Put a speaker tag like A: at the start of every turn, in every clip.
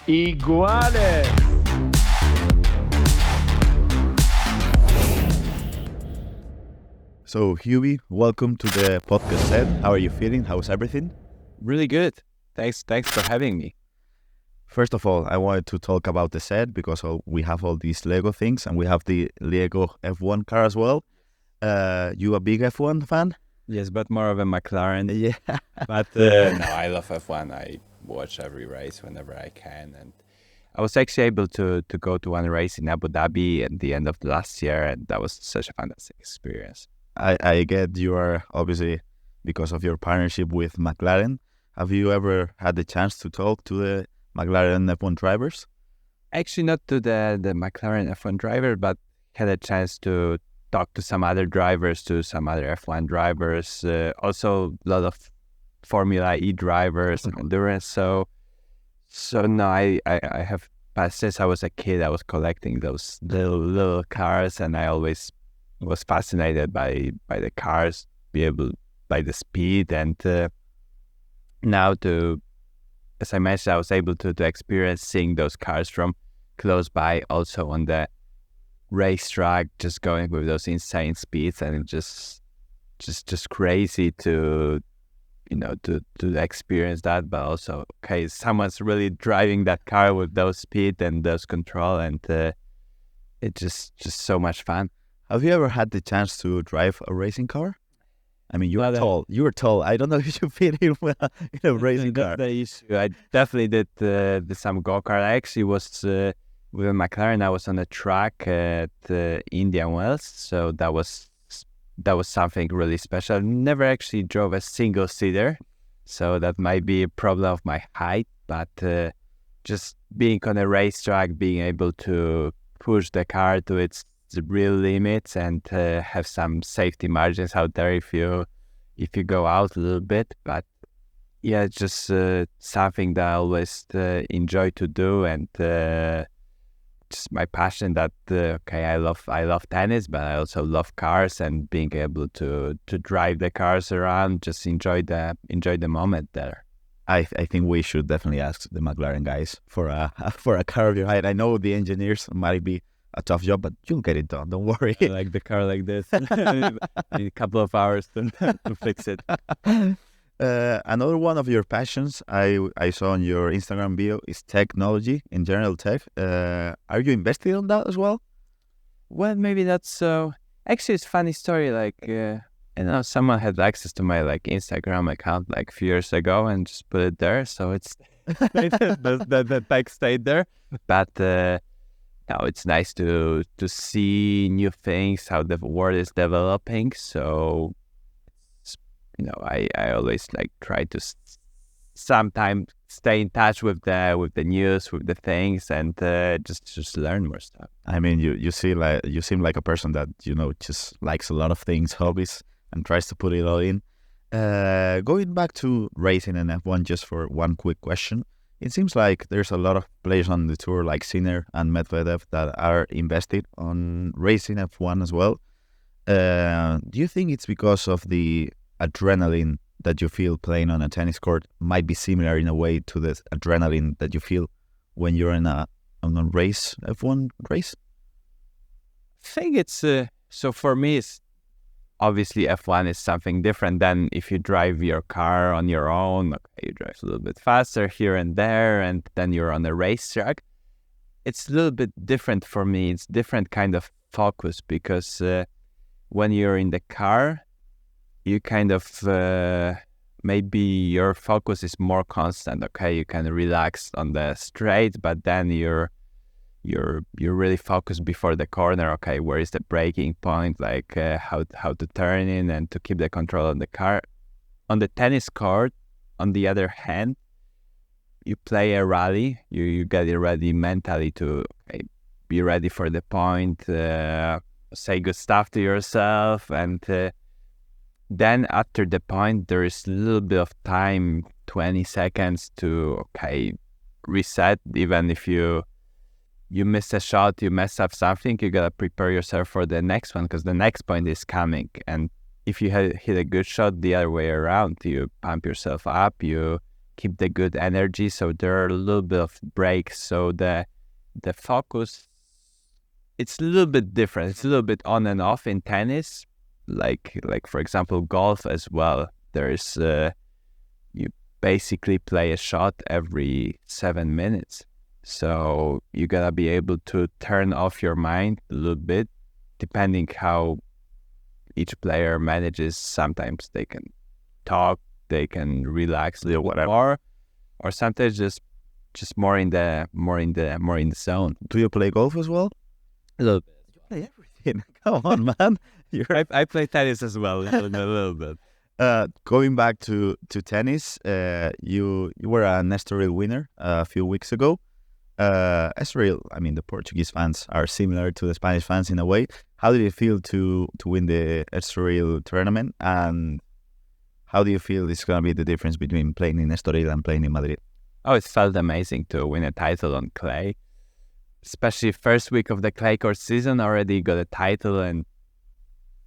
A: IGUALES.
B: So, Hubie, welcome to the podcast set. How are you feeling? How's everything?
A: Really good. Thanks for having me.
B: First of all, I wanted to talk about the set because we have all these Lego things and we have the Lego F1 car as well. You a big F1 fan?
A: Yes, but more of a McLaren.
B: Yeah.
A: But no, I love F1. I watch every race whenever I can. And I was actually able to go to one race in Abu Dhabi at the end of last year. And that was such a fantastic experience.
B: I get you are obviously, because of your partnership with McLaren. Have you ever had the chance to talk to the McLaren F1 drivers?
A: Actually, not to the McLaren F1 driver, but had a chance to talk to some other drivers, to some other F1 drivers, also a lot of Formula E drivers and endurance. So no, I have, since I was a kid, I was collecting those little cars, and I always was fascinated by the cars, by the speed, and now as I mentioned, I was able to experience seeing those cars from close by, also on the racetrack, just going with those insane speeds, and it's just crazy to experience that. But also, okay, someone's really driving that car with those speed and those control, and it's just so much fun.
B: Have you ever had the chance to drive a racing car? I mean, you are tall. You were tall. I don't know if you fit in in a racing car.
A: The issue. I definitely did some go-kart. I actually was with a McLaren. I was on a track at Indian Wells, so that was something really special. I never actually drove a single-seater, so that might be a problem of my height. But just being on a racetrack, being able to push the car to its real limits and have some safety margins out there if you go out a little bit. But yeah, it's just something that I always enjoy to do, and just my passion that I love tennis, but I also love cars, and being able to drive the cars around, just enjoy the moment there.
B: I think we should definitely ask the McLaren guys for a car of your height. I know the engineers might be a tough job, but you'll get it done. Don't worry.
A: I like the car like this. Need a couple of hours to fix it.
B: Another one of your passions I saw on your Instagram bio is technology, in general tech. Are you invested on that as well?
A: Well, maybe that's so. Actually, it's a funny story. Someone had access to my Instagram account a few years ago and just put it there. So it's the tech stayed there. But now it's nice to see new things, how the world is developing. So, I always try to sometimes stay in touch with the news, with the things, and just learn more stuff.
B: I mean, you seem like a person that just likes a lot of things, hobbies, and tries to put it all in. Going back to racing and F1, just for one quick question. It seems like there's a lot of players on the tour, like Sinner and Medvedev, that are invested on racing F1 as well. Do you think it's because of the adrenaline that you feel playing on a tennis court might be similar in a way to the adrenaline that you feel when you're on a race, F1 race?
A: I think it's, so for me, it's obviously F1 is something different than if you drive your car on your own. Okay, you drive a little bit faster here and there, and then you're on a racetrack. It's a little bit different for me. It's different kind of focus, because when you're in the car, you kind of maybe your focus is more constant. Okay, you can relax on the straight, but then you're really focused before the corner. Okay, where is the braking point? How to turn in and to keep the control on the car. On the tennis court, on the other hand, you play a rally. You get ready mentally to be ready for the point. Say good stuff to yourself, and then after the point, there is a little bit of time, 20 seconds to reset. Even if you miss a shot, you mess up something, you gotta prepare yourself for the next one, because the next point is coming. And if you hit a good shot the other way around, you pump yourself up, you keep the good energy. So there are a little bit of breaks. So the focus, it's a little bit different. It's a little bit on and off in tennis, like for example golf as well. There's you basically play a shot every 7 minutes. So you gotta be able to turn off your mind a little bit, depending how each player manages. Sometimes they can talk, they can relax a little more, or sometimes just more in the zone.
B: Do you play golf as well?
A: A little bit.
B: You play everything. Come on, man.
A: I play tennis as well, a little bit.
B: Going back to tennis, you were an Estoril winner a few weeks ago. Estoril, I mean, the Portuguese fans are similar to the Spanish fans in a way. How did it feel to win the Estoril tournament? And how do you feel it's going to be the difference between playing in Estoril and playing in Madrid?
A: Oh, it felt amazing to win a title on clay. Especially first week of the clay court season, already got a title, and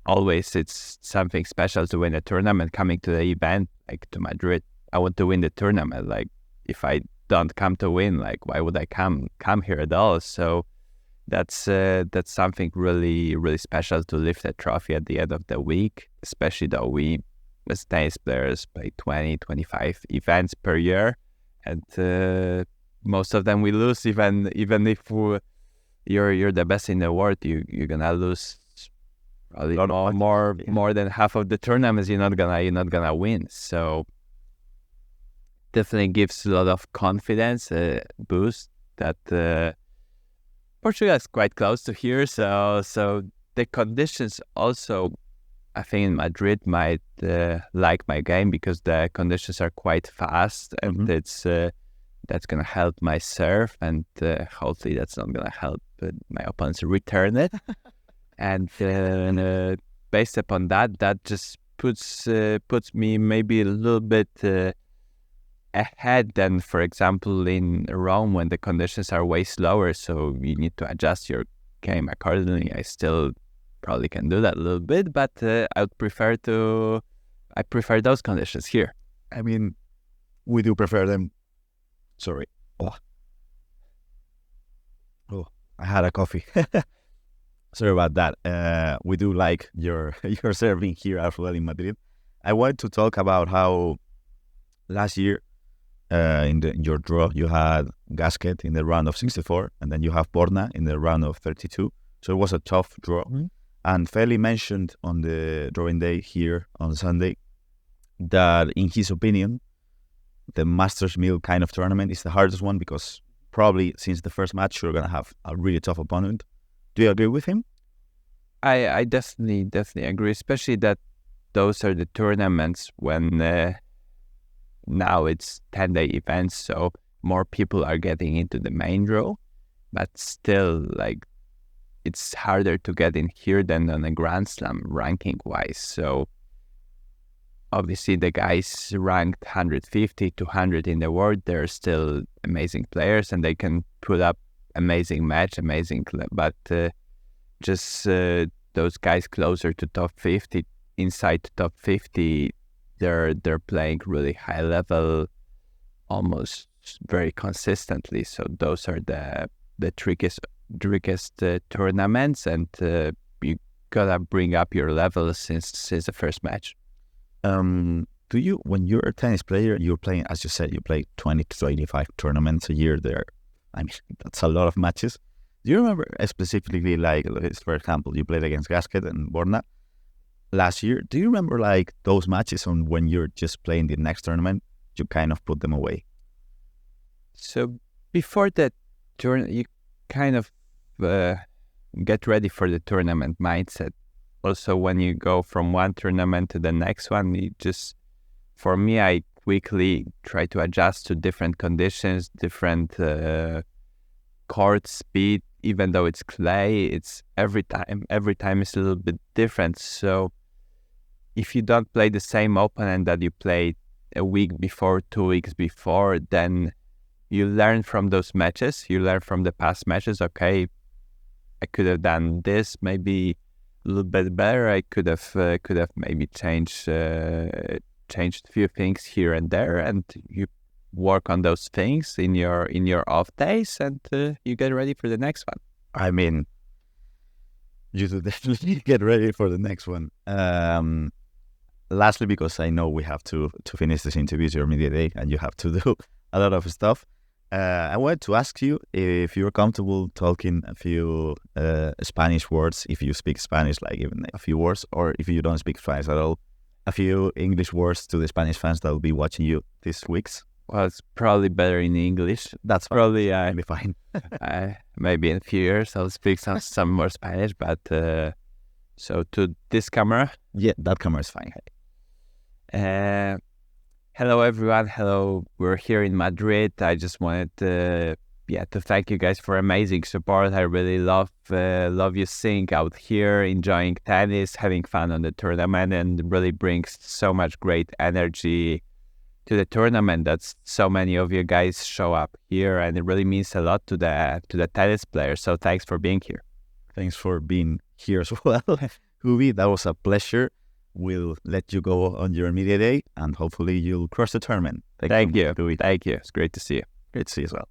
A: always it's something special to win a tournament. Coming to the event, like to Madrid, I want to win the tournament. Like if I don't come to win, like why would I come here at all? So that's something really, really special to lift a trophy at the end of the week, especially though we as tennis players play 20, 25 events per year, and most of them we lose. Even if you're the best in the world, you're gonna lose probably more than half of the tournaments. You're not gonna win. So definitely gives a lot of confidence boost that Portugal is quite close to here. So the conditions also, I think in Madrid might like my game because the conditions are quite fast, and it's that's gonna help my serve, and hopefully that's not gonna help my opponents return it. And based upon that just puts me maybe a little bit ahead than, for example, in Rome when the conditions are way slower. So you need to adjust your game accordingly. I still probably can do that a little bit, but I prefer those conditions here.
B: I mean, we do prefer them. Sorry. Oh, I had a coffee. Sorry about that. We do like your serving here as well in Madrid. I wanted to talk about how last year in your draw you had Gasquet in the round of 64, and then you have Borna in the round of 32. So it was a tough draw. And Feli mentioned on the drawing day here on Sunday that in his opinion, the Masters Mill kind of tournament is the hardest one because probably since the first match you're going to have a really tough opponent. Do you agree with him?
A: I definitely agree, especially that those are the tournaments when now it's 10-day events, so more people are getting into the main draw, but still, like, it's harder to get in here than on a Grand Slam ranking-wise. So obviously the guys ranked 150, 200 in the world, they're still amazing players and they can put up amazing match, but just those guys closer to top 50, inside top 50, they're playing really high level, almost very consistently. So those are the trickiest tournaments, and you gotta bring up your level since the first match.
B: Do you, when you're a tennis player, you're playing, as you said, you play 20 to 25 tournaments a year there. I mean, that's a lot of matches. Do you remember specifically, like, for example, you played against Gasquet and Borna last year. Do you remember, like, those matches on when you're just playing the next tournament, you kind of put them away?
A: So before that tournament, you kind of get ready for the tournament mindset. Also, when you go from one tournament to the next one, you just, for me, I quickly try to adjust to different conditions, different court speed. Even though it's clay, it's every time is a little bit different. So if you don't play the same opponent that you played a week before, 2 weeks before, then you learn from those matches. You learn from the past matches. Okay, I could have done this maybe a little bit better. I could have maybe changed a few things here and there, and you work on those things in your off days, and you get ready for the next one.
B: I mean, you should definitely get ready for the next one. Lastly, because I know we have to finish this interview, it's your media day, and you have to do a lot of stuff. I wanted to ask you if you're comfortable talking a few Spanish words, if you speak Spanish, like even a few words, or if you don't speak Spanish at all, a few English words to the Spanish fans that will be watching you these weeks.
A: Well, it's probably better in English.
B: That's fine.
A: Probably
B: Be fine.
A: maybe in a few years I'll speak some more Spanish. But so to this camera,
B: Yeah, that camera is fine.
A: Hello everyone. Hello, we're here in Madrid. I just wanted to thank you guys for amazing support. I really love you seeing out here, enjoying tennis, having fun on the tournament, and really brings so much great energy to the tournament that so many of you guys show up here, and it really means a lot to the tennis players. So thanks for being here.
B: Thanks for being here as well. Hubi, that was a pleasure. We'll let you go on your media day, and hopefully you'll crush the tournament.
A: Thank you.
B: Hubi.
A: Thank you. It's great to see you.
B: Great to see you as well.